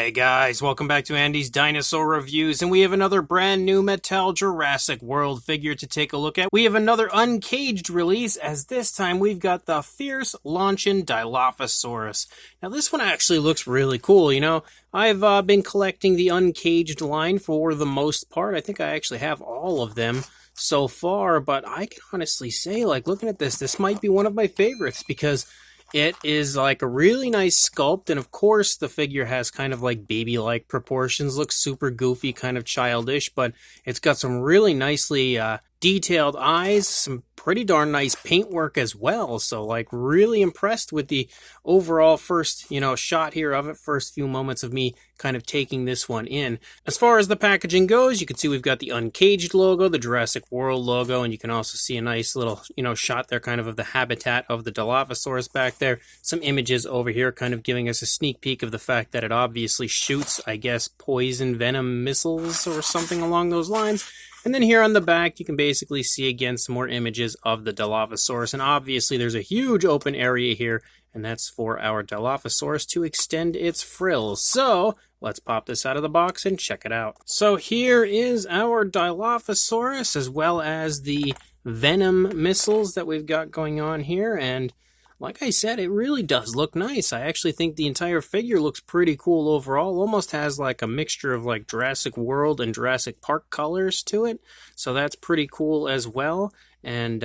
Hey guys, welcome back to Andy's Dinosaur Reviews, and we have another brand new Mattel Jurassic World figure to take a look at. We have another Uncaged release, as this time we've got the Fierce Launchin Dilophosaurus. Now this one actually looks really cool, I've been collecting the Uncaged line for the most part. I think I actually have all of them so far, but I can honestly say, looking at this might be one of my favorites, because it is like a really nice sculpt, and of course the figure has kind of like baby-like proportions, looks super goofy, kind of childish, but it's got some really nicely detailed eyes, some pretty darn nice paintwork as well, so really impressed with the overall first, shot here of it, first few moments of me kind of taking this one in. As far as the packaging goes, you can see we've got the Uncaged logo, the Jurassic World logo, and you can also see a nice little, shot there kind of the habitat of the Dilophosaurus back there. Some images over here kind of giving us a sneak peek of the fact that it obviously shoots, I guess, poison venom missiles or something along those lines. And then here on the back, you can basically see again some more images of the Dilophosaurus. And obviously there's a huge open area here, and that's for our Dilophosaurus to extend its frills. So let's pop this out of the box and check it out. So here is our Dilophosaurus, as well as the venom missiles that we've got going on here. And like I said, it really does look nice. I actually think the entire figure looks pretty cool overall. Almost has like a mixture of like Jurassic World and Jurassic Park colors to it. So that's pretty cool as well. And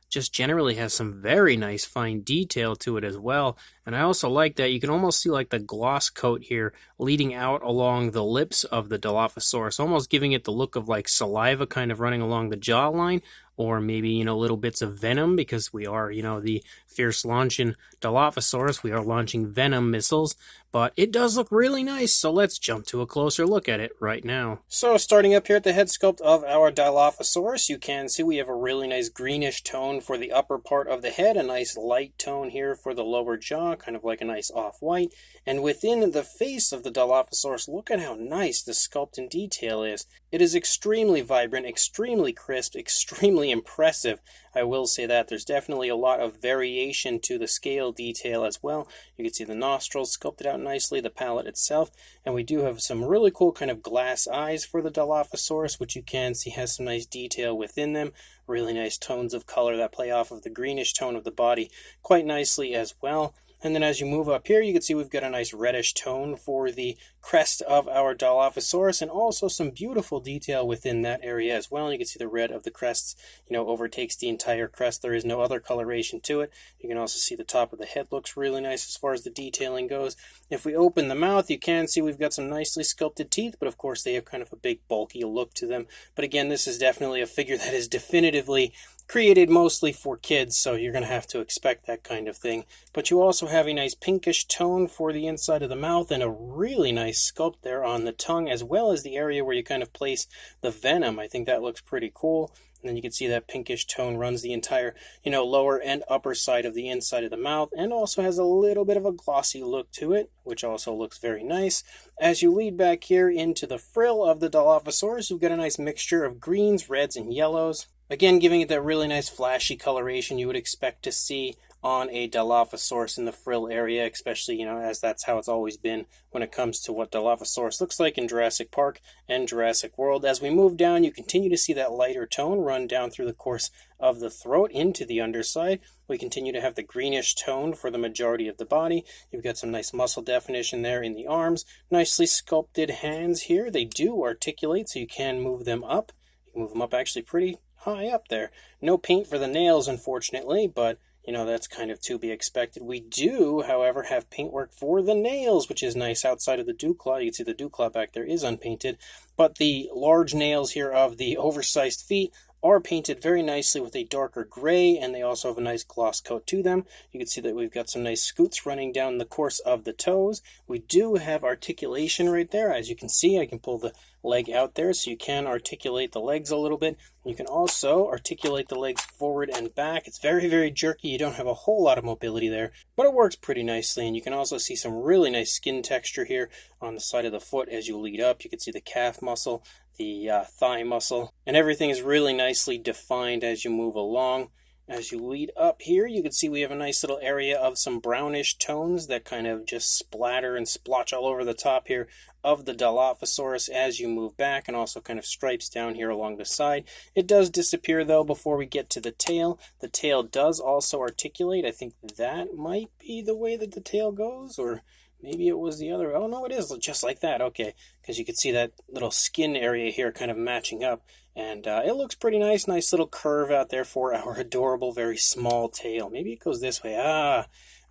just generally has some very nice fine detail to it as well. And I also like that you can almost see like the gloss coat here leading out along the lips of the Dilophosaurus, almost giving it the look of like saliva kind of running along the jawline, or maybe, little bits of venom, because we are, the Fierce Launchin Dilophosaurus. We are launching venom missiles, but it does look really nice, so let's jump to a closer look at it right now. So starting up here at the head sculpt of our Dilophosaurus, you can see we have a really nice greenish tone for the upper part of the head, a nice light tone here for the lower jaw, kind of like a nice off-white, and within the face of the Dilophosaurus, look at how nice the sculpt and detail is. It is extremely vibrant, extremely crisp, extremely impressive. I will say that there's definitely a lot of variation to the scale detail as well. You can see the nostrils sculpted out nicely, the palate itself, and we do have some really cool kind of glass eyes for the Dilophosaurus, which you can see has some nice detail within them. Really nice tones of color that play off of the greenish tone of the body quite nicely as well. And then as you move up here, you can see we've got a nice reddish tone for the crest of our Dilophosaurus, and also some beautiful detail within that area as well. And you can see the red of the crests, overtakes the entire crest. There is no other coloration to it. You can also see the top of the head looks really nice as far as the detailing goes. If we open the mouth, you can see we've got some nicely sculpted teeth, but of course they have kind of a big bulky look to them. But again, this is definitely a figure that is definitively created mostly for kids, so you're going to have to expect that kind of thing. But you also have a nice pinkish tone for the inside of the mouth, and a really nice sculpt there on the tongue, as well as the area where you kind of place the venom. I think that looks pretty cool. And then you can see that pinkish tone runs the entire, lower and upper side of the inside of the mouth, and also has a little bit of a glossy look to it, which also looks very nice. As you lead back here into the frill of the Dilophosaurus, you've got a nice mixture of greens, reds, and yellows. Again, giving it that really nice flashy coloration you would expect to see on a Dilophosaurus in the frill area, especially, as that's how it's always been when it comes to what Dilophosaurus looks like in Jurassic Park and Jurassic World. As we move down, you continue to see that lighter tone run down through the course of the throat into the underside. We continue to have the greenish tone for the majority of the body. You've got some nice muscle definition there in the arms. Nicely sculpted hands here. They do articulate, so you can move them up. You can move them up actually pretty high up there. No paint for the nails, unfortunately, but that's kind of to be expected. We do, however, have paintwork for the nails, which is nice outside of the dew claw. You can see the dew claw back there is unpainted, but the large nails here of the oversized feet are painted very nicely with a darker gray, and they also have a nice gloss coat to them. You can see that we've got some nice scoots running down the course of the toes. We do have articulation right there. As you can see, I can pull the leg out there, so you can articulate the legs a little bit. You can also articulate the legs forward and back. It's very, very jerky. You don't have a whole lot of mobility there, but it works pretty nicely. And you can also see some really nice skin texture here on the side of the foot as you lead up. You can see the calf muscle, the thigh muscle, and everything is really nicely defined as you move along. As you lead up here, you can see we have a nice little area of some brownish tones that kind of just splatter and splotch all over the top here of the Dilophosaurus as you move back, and also kind of stripes down here along the side. It does disappear though before we get to the tail. The tail does also articulate. I think that might be the way that the tail goes, or maybe it was the other. Oh no, it is just like that. Okay, because you can see that little skin area here kind of matching up. And it looks pretty nice. Nice little curve out there for our adorable, very small tail. Maybe it goes this way. I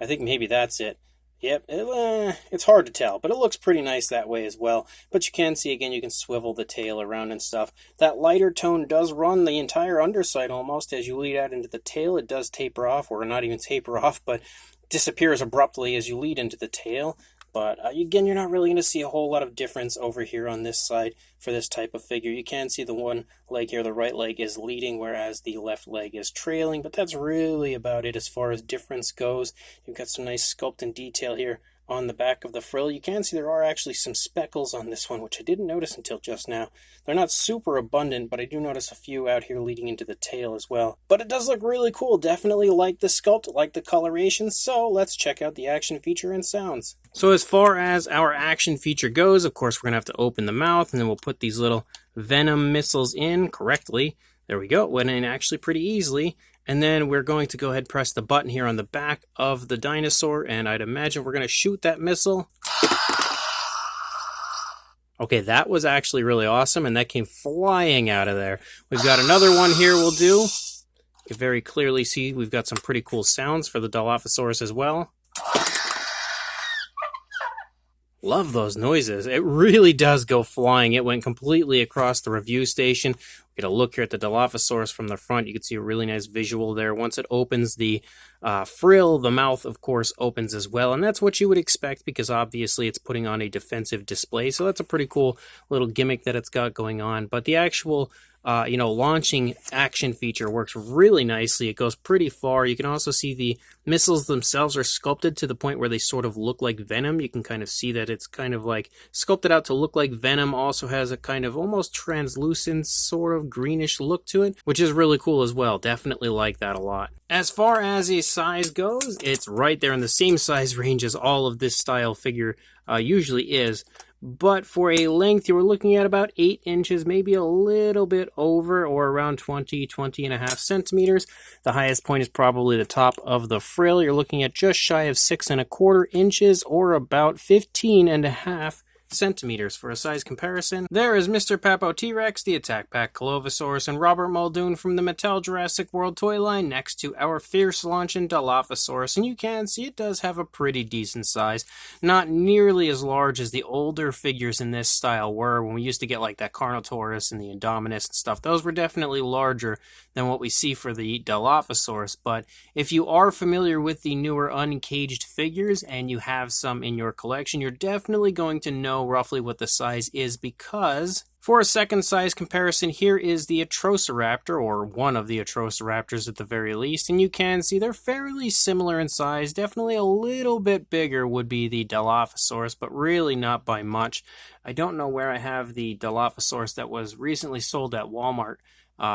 think maybe that's it. Yep, it's hard to tell, but it looks pretty nice that way as well. But you can see, again, you can swivel the tail around and stuff. That lighter tone does run the entire underside almost. As you lead out into the tail, it does taper off, or not even taper off, but disappears abruptly as you lead into the tail. But again, you're not really going to see a whole lot of difference over here on this side for this type of figure. You can see the one leg here, the right leg, is leading, whereas the left leg is trailing. But that's really about it as far as difference goes. You've got some nice sculpt and detail here on the back of the frill. You can see there are actually some speckles on this one, which I didn't notice until just now. They're not super abundant, but I do notice a few out here leading into the tail as well. But it does look really cool. Definitely like the sculpt, like the coloration. So let's check out the action feature and sounds. So as far as our action feature goes, of course, we're going to have to open the mouth, and then we'll put these little venom missiles in correctly. There we go. It went in actually pretty easily. And then we're going to go ahead and press the button here on the back of the dinosaur, and I'd imagine we're going to shoot that missile. Okay, that was actually really awesome, and that came flying out of there. We've got another one here we'll do. You can very clearly see we've got some pretty cool sounds for the Dilophosaurus as well. Love those noises. It really does go flying. It went completely across the review station. We get a look here at the Dilophosaurus from the front. You can see a really nice visual there. Once it opens the frill, the mouth, of course, opens as well. And that's what you would expect, because obviously it's putting on a defensive display. So that's a pretty cool little gimmick that it's got going on. But the actual launching action feature works really nicely. It goes pretty far. You can also see the missiles themselves are sculpted to the point where they sort of look like venom. You can kind of see that it's kind of like sculpted out to look like venom. Also has a kind of almost translucent sort of greenish look to it, which is really cool as well. Definitely like that a lot. As far as a size goes, it's right there in the same size range as all of this style figure usually is. But for a length, you were looking at about 8 inches, maybe a little bit over, or around 20 and a half centimeters. The highest point is probably the top of the frill. You're looking at just shy of 6¼ inches, or about 15 and a half centimeters. For a size comparison, there is Mr. Papo T-Rex, the Attack Pack Dilophosaurus, and Robert Muldoon from the Mattel Jurassic World toy line next to our Fierce Launchin Dilophosaurus, and you can see it does have a pretty decent size. Not nearly as large as the older figures in this style were when we used to get like that Carnotaurus and the Indominus and stuff. Those were definitely larger than what we see for the Dilophosaurus, but if you are familiar with the newer uncaged figures and you have some in your collection, you're definitely going to know roughly what the size is, because for a second size comparison, here is the Atrociraptor, or one of the Atrociraptors at the very least, and you can see they're fairly similar in size. Definitely a little bit bigger would be the Dilophosaurus, but really not by much. I don't know where I have the Dilophosaurus that was recently sold at Walmart.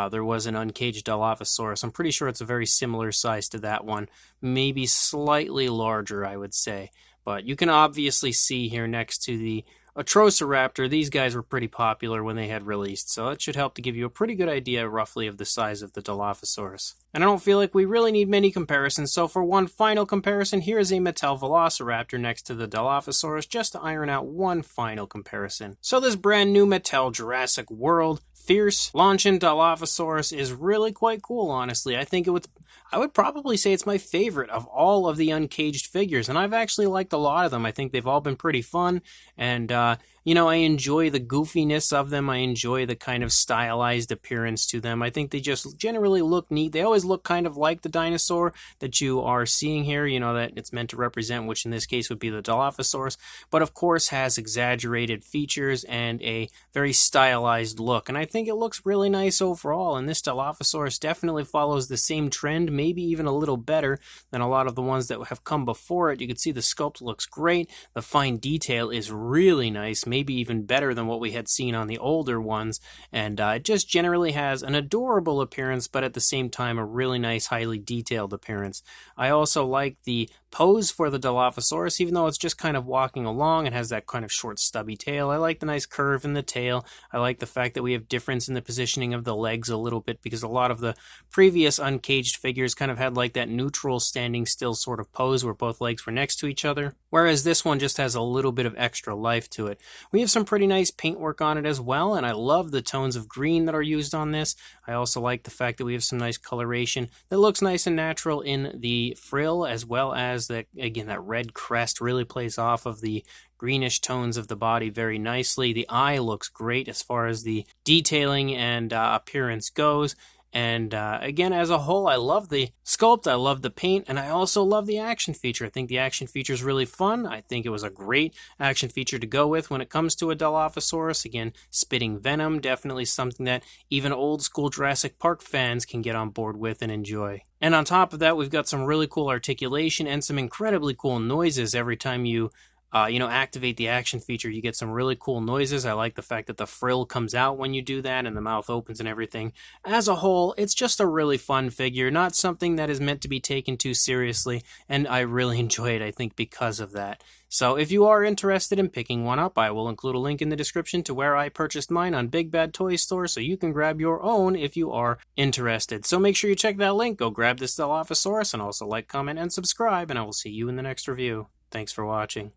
There was an uncaged Dilophosaurus. I'm pretty sure it's a very similar size to that one. Maybe slightly larger, I would say. But you can obviously see here next to the Atrociraptor, these guys were pretty popular when they had released, so that should help to give you a pretty good idea roughly of the size of the Dilophosaurus. And I don't feel like we really need many comparisons, so for one final comparison, here is a Mattel Velociraptor next to the Dilophosaurus, just to iron out one final comparison. So this brand new Mattel Jurassic World Fierce Launchin Dilophosaurus is really quite cool, honestly. I would probably say it's my favorite of all of the uncaged figures, and I've actually liked a lot of them. I think they've all been pretty fun, and I enjoy the goofiness of them. I enjoy the kind of stylized appearance to them. I think they just generally look neat. They always look kind of like the dinosaur that you are seeing here, that it's meant to represent, which in this case would be the Dilophosaurus, but of course has exaggerated features and a very stylized look. And I think it looks really nice overall, and this Dilophosaurus definitely follows the same trend, maybe even a little better than a lot of the ones that have come before it. You can see the sculpt looks great. The fine detail is really nice. maybe even better than what we had seen on the older ones, and it just generally has an adorable appearance, but at the same time a really nice, highly detailed appearance. I also like the pose for the Dilophosaurus, even though it's just kind of walking along. It has that kind of short, stubby tail. I like the nice curve in the tail. I like the fact that we have difference in the positioning of the legs a little bit, because a lot of the previous Uncaged figures kind of had like that neutral standing still sort of pose where both legs were next to each other, whereas this one just has a little bit of extra life to it. We have some pretty nice paintwork on it as well, and I love the tones of green that are used on this. I also like the fact that we have some nice coloration that looks nice and natural in the frill, as well as that, again, that red crest really plays off of the greenish tones of the body very nicely. The eye looks great as far as the detailing and appearance goes. And again, as a whole, I love the sculpt, I love the paint, and I also love the action feature. I think the action feature is really fun. I think it was a great action feature to go with when it comes to a Dilophosaurus. Again, spitting venom, definitely something that even old school Jurassic Park fans can get on board with and enjoy. And on top of that, we've got some really cool articulation and some incredibly cool noises every time you activate the action feature. You get some really cool noises. I like the fact that the frill comes out when you do that and the mouth opens and everything. As a whole, it's just a really fun figure, not something that is meant to be taken too seriously, and I really enjoy it, I think, because of that. So if you are interested in picking one up, I will include a link in the description to where I purchased mine on Big Bad Toy Store, so you can grab your own if you are interested. So make sure you check that link, go grab this Dilophosaurus, and also like, comment, and subscribe, and I will see you in the next review. Thanks for watching.